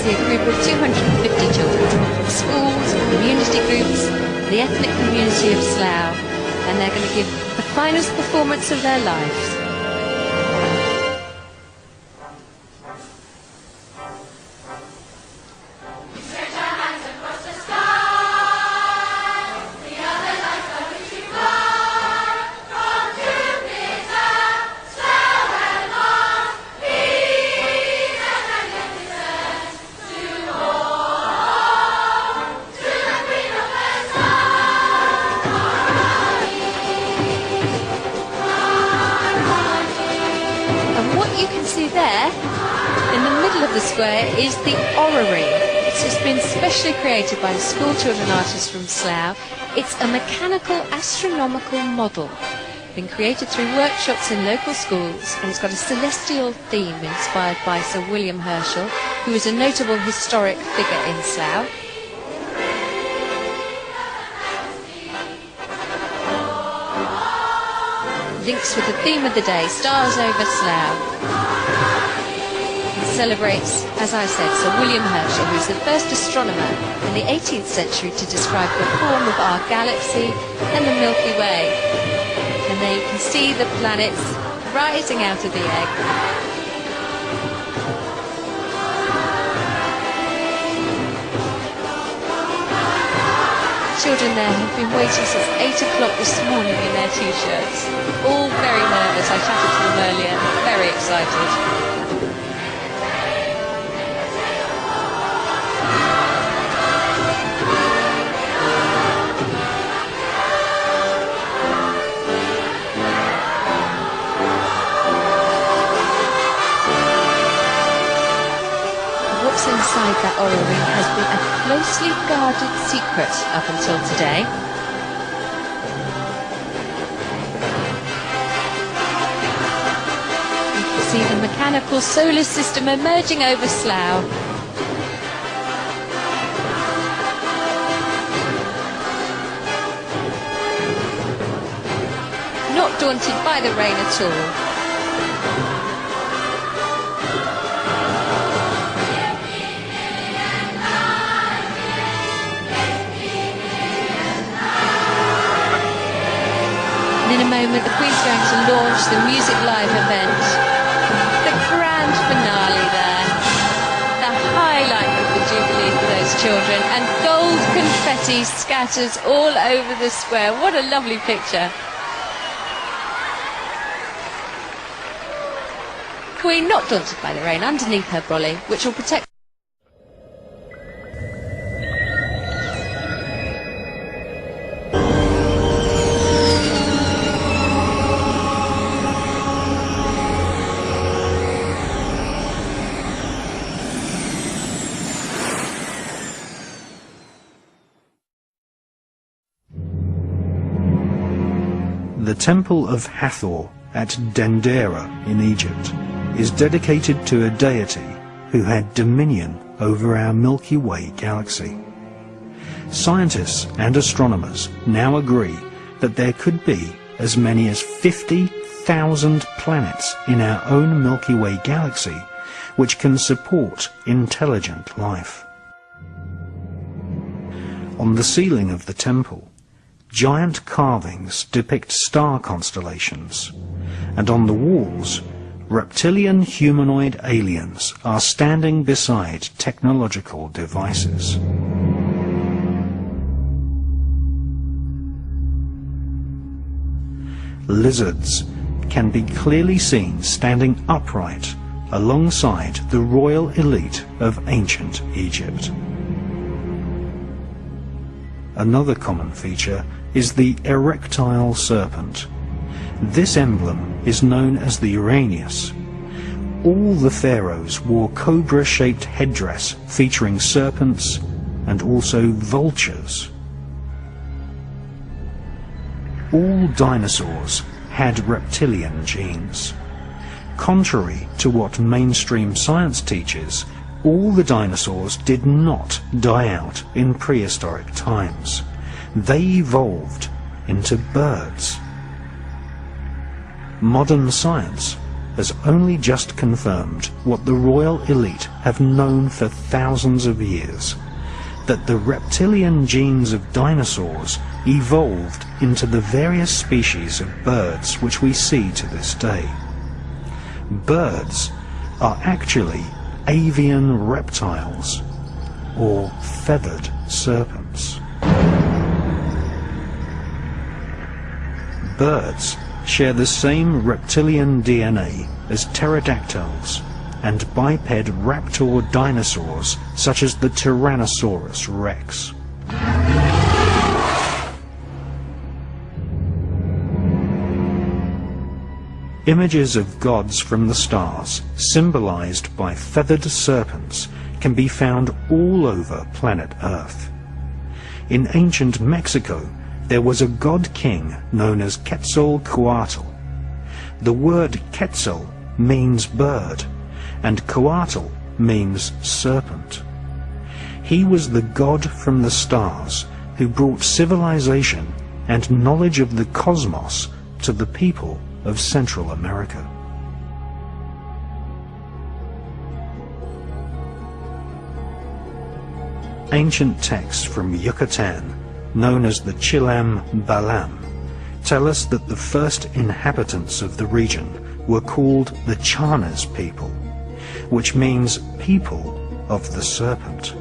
see a group of 250 children from schools, community groups, the ethnic community of Slough, and they're going to give the finest performance of their lives. There, in the middle of the square, is the orrery. It's been specially created by the school children artists from Slough. It's a mechanical astronomical model, been created through workshops in local schools, and it's got a celestial theme inspired by Sir William Herschel, who was a notable historic figure in Slough. Links with the theme of the day, Stars over Slough. It celebrates, as I said, Sir William Herschel, who was the first astronomer in the 18th century to describe the form of our galaxy and the Milky Way. And there you can see the planets rising out of the egg. Children there have been waiting since 8 o'clock this morning in their t-shirts. All very nervous. I chatted to them earlier. Very excited. What's inside that orrery has been a closely guarded secret up until today. You can see the mechanical solar system emerging over Slough. Not daunted by the rain at all. In a moment, the Queen's going to launch the Music Live event. The grand finale there. The highlight of the Jubilee for those children. And gold confetti scatters all over the square. What a lovely picture. Queen, not daunted by the rain, underneath her brolly, which will protect. The Temple of Hathor at Dendera in Egypt is dedicated to a deity who had dominion over our Milky Way galaxy. Scientists and astronomers now agree that there could be as many as 50,000 planets in our own Milky Way galaxy which can support intelligent life. On the ceiling of the temple, giant carvings depict star constellations, and on the walls, reptilian humanoid aliens are standing beside technological devices. Lizards can be clearly seen standing upright alongside the royal elite of ancient Egypt. Another common feature is the erectile serpent. This emblem is known as the Uranus. All the pharaohs wore cobra-shaped headdress featuring serpents and also vultures. All dinosaurs had reptilian genes. Contrary to what mainstream science teaches, all the dinosaurs did not die out in prehistoric times. They evolved into birds. Modern science has only just confirmed what the royal elite have known for thousands of years, that the reptilian genes of dinosaurs evolved into the various species of birds which we see to this day. Birds are actually avian reptiles, or feathered serpents. Birds share the same reptilian DNA as pterodactyls and biped raptor dinosaurs such as the Tyrannosaurus rex. Images of gods from the stars, symbolized by feathered serpents, can be found all over planet Earth. In ancient Mexico, there was a god-king known as Quetzalcoatl. The word Quetzal means bird, and Coatl means serpent. He was the god from the stars who brought civilization and knowledge of the cosmos to the people of Central America. Ancient texts from Yucatan, known as the Chilam Balam, tell us that the first inhabitants of the region were called the Chanas people, which means people of the serpent.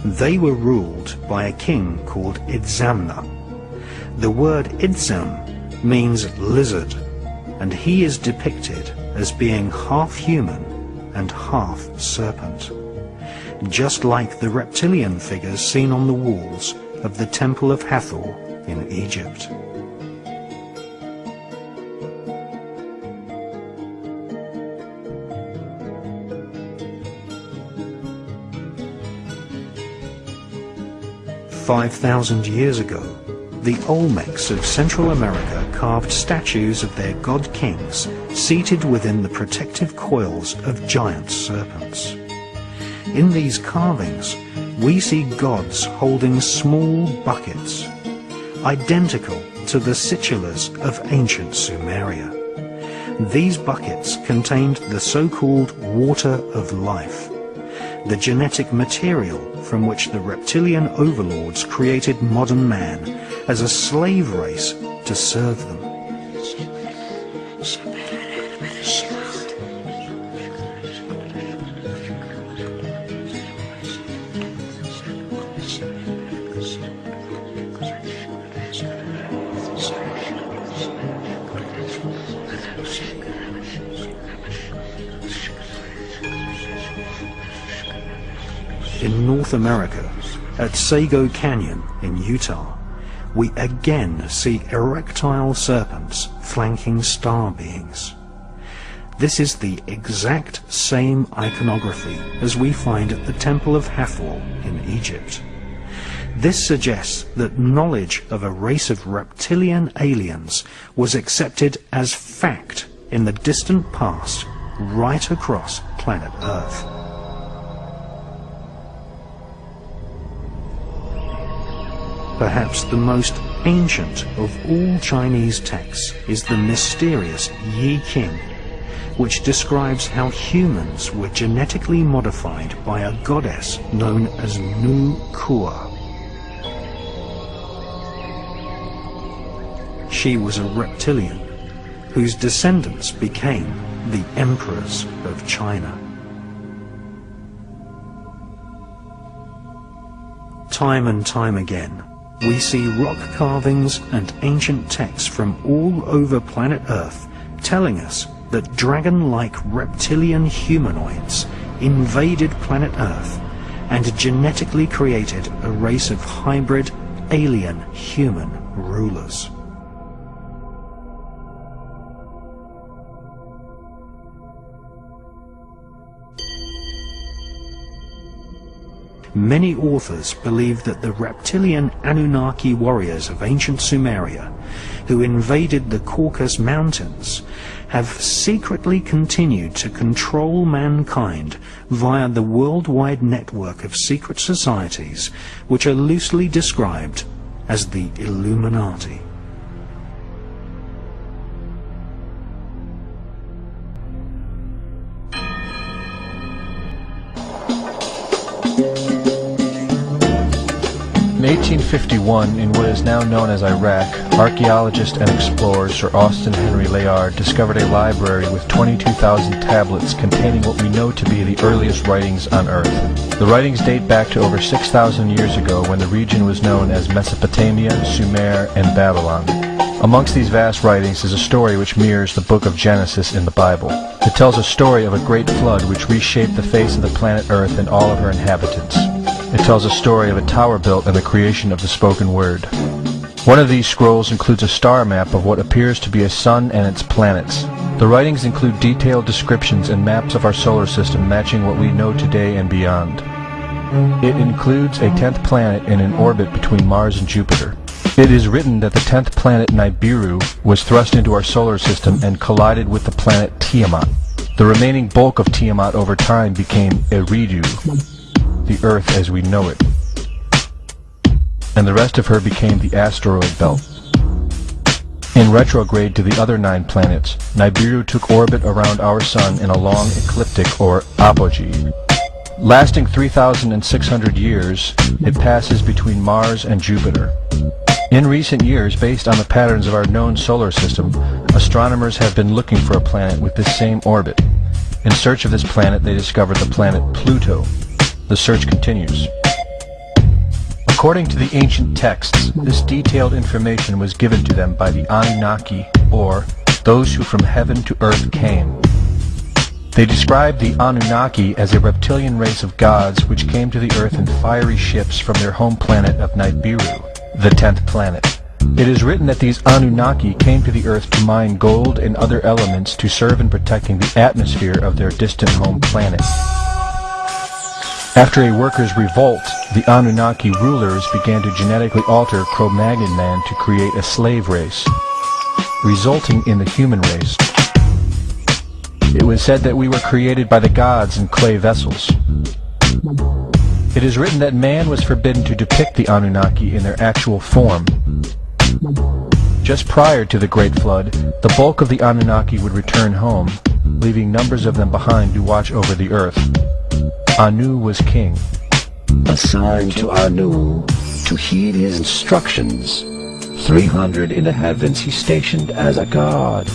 They were ruled by a king called Itzamna. The word Itzam means lizard, and he is depicted as being half human and half serpent, just like the reptilian figures seen on the walls of the Temple of Hathor in Egypt. "5,000 years ago, the Olmecs of Central America carved statues of their god-kings seated within the protective coils of giant serpents. In these carvings, we see gods holding small buckets, identical to the situlas of ancient Sumeria. These buckets contained the so-called water of life, the genetic material from which the reptilian overlords created modern man as a slave race to serve them. In North America, at Sago Canyon in Utah, we again see erectile serpents flanking star beings. This is the exact same iconography as we find at the Temple of Hathor in Egypt. This suggests that knowledge of a race of reptilian aliens was accepted as fact in the distant past right across planet Earth. Perhaps the most ancient of all Chinese texts is the mysterious Yi King, which describes how humans were genetically modified by a goddess known as Nu Kua. She was a reptilian, whose descendants became the emperors of China. Time and time again, we see rock carvings and ancient texts from all over planet Earth telling us that dragon-like reptilian humanoids invaded planet Earth and genetically created a race of hybrid alien human rulers. Many authors believe that the reptilian Anunnaki warriors of ancient Sumeria, who invaded the Caucasus Mountains, have secretly continued to control mankind via the worldwide network of secret societies which are loosely described as the Illuminati. 1851, in what is now known as Iraq, archaeologist and explorer Sir Austin Henry Layard discovered a library with 22,000 tablets containing what we know to be the earliest writings on Earth. The writings date back to over 6,000 years ago, when the region was known as Mesopotamia, Sumer, and Babylon. Amongst these vast writings is a story which mirrors the book of Genesis in the Bible. It tells a story of a great flood which reshaped the face of the planet Earth and all of her inhabitants. It tells a story of a tower built and the creation of the spoken word. One of these scrolls includes a star map of what appears to be a sun and its planets. The writings include detailed descriptions and maps of our solar system matching what we know today and beyond. It includes a 10th planet in an orbit between Mars and Jupiter. It is written that the 10th planet Nibiru was thrust into our solar system and collided with the planet Tiamat. The remaining bulk of Tiamat over time became Eridu, the Earth as we know it, and the rest of her became the asteroid belt. In retrograde to the other 9 planets, Nibiru took orbit around our Sun in a long ecliptic or apogee. Lasting 3,600 years, it passes between Mars and Jupiter. In recent years, based on the patterns of our known solar system, astronomers have been looking for a planet with this same orbit. In search of this planet, they discovered the planet Pluto. The search continues. According to the ancient texts, this detailed information was given to them by the Anunnaki, or those who from heaven to earth came. They described the Anunnaki as a reptilian race of gods which came to the earth in fiery ships from their home planet of Nibiru, the 10th planet. It is written that these Anunnaki came to the earth to mine gold and other elements to serve in protecting the atmosphere of their distant home planet. After a workers' revolt, the Anunnaki rulers began to genetically alter Cro-Magnon man to create a slave race, resulting in the human race. It was said that we were created by the gods in clay vessels. It is written that man was forbidden to depict the Anunnaki in their actual form. Just prior to the Great Flood, the bulk of the Anunnaki would return home, leaving numbers of them behind to watch over the earth. Anu was king. Assigned to Anu to heed his instructions. 300 in the heavens he stationed as a god.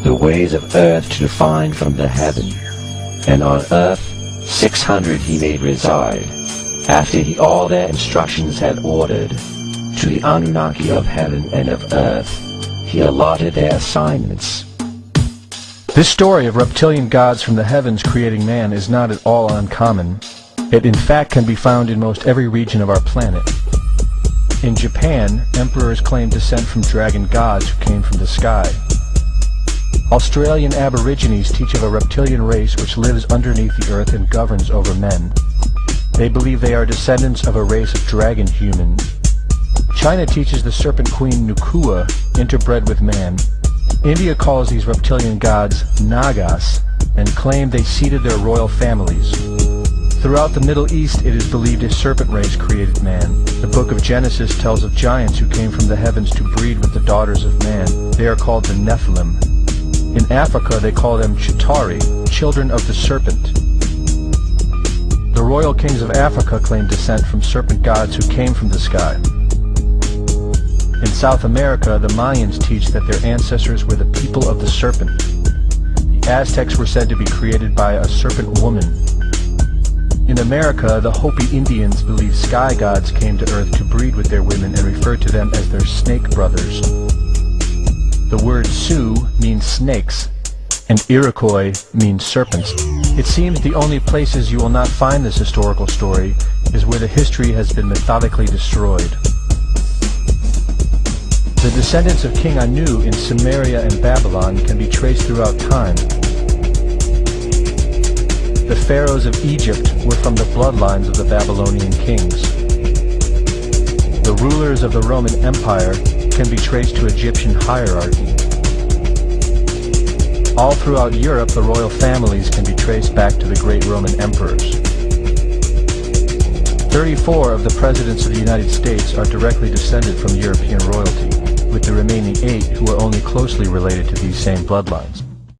The ways of earth to define from the heaven. And on earth 600 he made reside. After he all their instructions had ordered, to the Anunnaki of heaven and of earth he allotted their assignments. This story of reptilian gods from the heavens creating man is not at all uncommon. It in fact can be found in most every region of our planet. In Japan, emperors claim descent from dragon gods who came from the sky. Australian Aborigines teach of a reptilian race which lives underneath the earth and governs over men. They believe they are descendants of a race of dragon humans. China teaches the serpent queen Nukua interbred with man. India calls these reptilian gods Nagas and claim they seeded their royal families. Throughout the Middle East it is believed a serpent race created man. The book of Genesis tells of giants who came from the heavens to breed with the daughters of man. They are called the Nephilim. In Africa they call them Chitauri, children of the serpent. The royal kings of Africa claim descent from serpent gods who came from the sky. In South America, the Mayans teach that their ancestors were the people of the serpent. The Aztecs were said to be created by a serpent woman. In America, the Hopi Indians believe sky gods came to earth to breed with their women and refer to them as their snake brothers. The word Sioux means snakes, and Iroquois means serpents. It seems the only places you will not find this historical story is where the history has been methodically destroyed. The descendants of King Anu in Sumeria and Babylon can be traced throughout time. The pharaohs of Egypt were from the bloodlines of the Babylonian kings. The rulers of the Roman Empire can be traced to Egyptian hierarchy. All throughout Europe, the royal families can be traced back to the great Roman emperors. 34 of the presidents of the United States are directly descended from European royalty, with the remaining 8 who are only closely related to these same bloodlines.